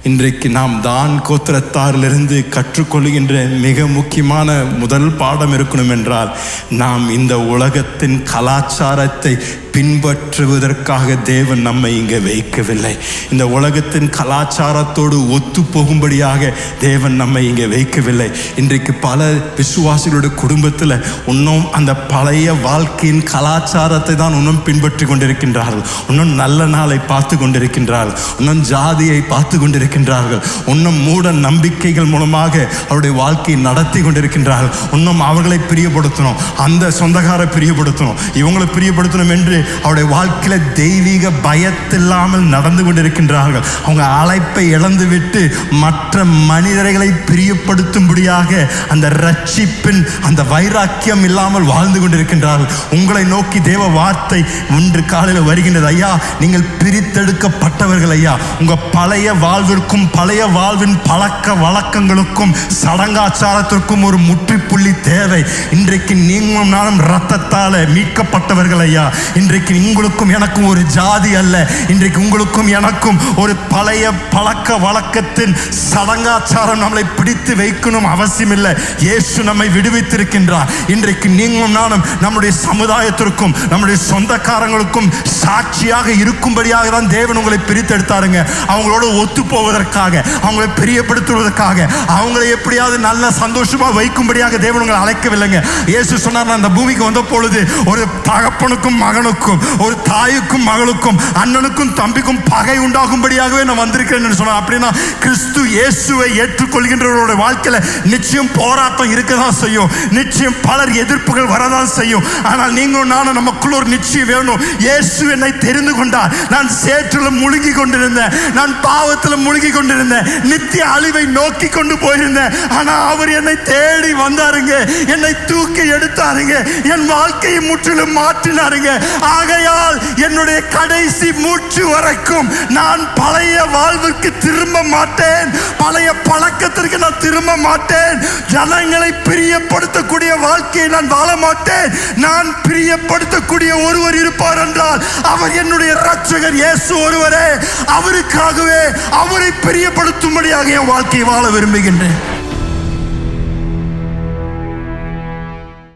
இன்றைக்கு நாம் தான் கோத்திரத்தாரிலிருந்து கற்றுக்கொள்கின்ற மிக முக்கியமான முதல் பாடம் இருக்கணும் என்றால், நாம் இந்த உலகத்தின் கலாச்சாரத்தை பின்பற்றுவதற்காக தேவன் நம்மை இங்கே வைக்கவில்லை. இந்த உலகத்தின் கலாச்சாரத்தோடு ஒத்து போகும்படியாக தேவன் நம்மை இங்கே வைக்கவில்லை. இன்றைக்கு பல விசுவாசிகளுடைய குடும்பத்தில் இன்னும் அந்த பழைய வாழ்க்கையின் கலாச்சாரத்தை தான் இன்னும் பின்பற்றி கொண்டிருக்கின்றார்கள். இன்னும் நல்ல நாளை பார்த்து கொண்டிருக்கின்றார்கள், இன்னும் ஜாதியை பார்த்து கொண்டிருக்கின்றார்கள், இன்னும் மூட நம்பிக்கைகள் மூலமாக அவருடைய வாழ்க்கையை நடத்தி கொண்டிருக்கின்றார்கள். இன்னும் அவர்களை பிரியப்படுத்தணும், அந்த சொந்தக்காரை பிரியப்படுத்தணும், இவங்களை பிரியப்படுத்தணும் என்று அவருடைய வாழ்க்கையில தெய்வீக பயத்தில்லாமல் நடந்து கொண்டிருக்கின்றார்கள். அவங்க அழைப்பை இழந்துவிட்டு மற்ற மனிதர்களை பிரியப்படுத்தும்படியாக அந்த ரட்சிப்பின் அந்த வைராக்கியம் இல்லாமல் வாழ்ந்து கொண்டிருக்கின்றார்கள். உங்களை நோக்கி தேவ வார்த்தை இன்று காலையில் வருகின்றது. ஐயா, நீங்கள் பிரித்தெடுக்கப்பட்டவர்கள் ஐயா. உங்க பழைய வாழ்விற்கும் பழைய வாழ்வின் பழக்க வழக்கங்களுக்கும் சடங்காச்சாரத்திற்கும் ஒரு முற்றுப்புள்ளி தேவை. இன்றைக்கு நீங்களும் நானும் இரத்தத்தால் மீட்கப்பட்டவர்கள் ஐயா. இன்றைக்கு உங்களுக்கும் எனக்கும் ஒரு ஜாதி அல்ல. இன்றைக்கு உங்களுக்கும் எனக்கும் ஒரு பழைய பழக்க வழக்கத்தின் சடங்காச்சாரம் நம்மளை பிடித்து வைக்கணும் அவசியம் இல்லை. இயேசு நம்மை விடுவித்திருக்கின்றார். இன்றைக்கு நீங்களும் நானும் நம்முடைய சமுதாயத்திற்கும் நம்முடைய சொந்தக்காரங்களுக்கும் சாட்சியாக இருக்கும்படியாக தான் தேவன் உங்களை பிரித்தெடுத்தாருங்க. அவங்களோட ஒத்து போவதற்காக, அவங்களை பிரியப்படுத்துவதற்காக, அவங்களை எப்படியாவது நல்ல சந்தோஷமா வைக்கும்படியாக தேவன் உங்களை அழைக்கவில்லைங்க. இயேசு சொன்னார், நான் அந்த பூமிக்கு வந்த பொழுது ஒரு தகப்பனுக்கும் மகனுக்கும், ஒரு தாய்க்கும் மகளுக்கும், அண்ணனுக்கும் தம்பிக்கும் பகை உண்டாகும்படியாகவே நான் வந்திருக்கிறேன் சொன்னார். அப்படின்னா கிறிஸ்து இயேசுவை ஏற்றுக்கொள்கின்றவர்களுடைய வாழ்க்கையில நிச்சயம் போராட்டம் இருக்கதான் செய்யும், நிச்சயம் பலர் எதிர்ப்புகள் வரதான் செய்யும். ஆனால் நீங்களும் நானும் நமக்குள்ள ஒரு நிச்சயம் வேணும். இயேசு என்னை தெரிந்து கொண்டார். நான் சேற்றில் முழுகி கொண்டிருந்தேன், நான் பாவத்தில் முழுகி கொண்டிருந்தேன், நித்திய அழிவை நோக்கி கொண்டு போயிருந்தேன். ஆனா அவர் என்னை தேடி வந்தாருங்க, என்னை தூக்கி எடுத்தாருங்க, என் வாழ்க்கையை முற்றிலும் மாற்றினாருங்க. ஆகையால் என்னுடைய கடைசி மூச்சு வரைக்கும் நான் பழைய வாழ்வுக்கு திரும்ப மாட்டேன், பழைய பழக்கத்திற்கு நான் திரும்ப மாட்டேன். ஜனங்களை பிரியப்படுத்தக்கூடிய வாழ்க்கையை நான் வாழ மாட்டேன். நான் பிரியப்படுத்தக்கூடிய ஒருவர் இருப்பார் என்றால் அவர் என்னுடைய இரட்சகர் இயேசு ஒருவரே. அவருக்காகவே, அவரை பிரியப்படுத்தும்படியாக என் வாழ்க்கையை வாழ விரும்புகின்றேன்.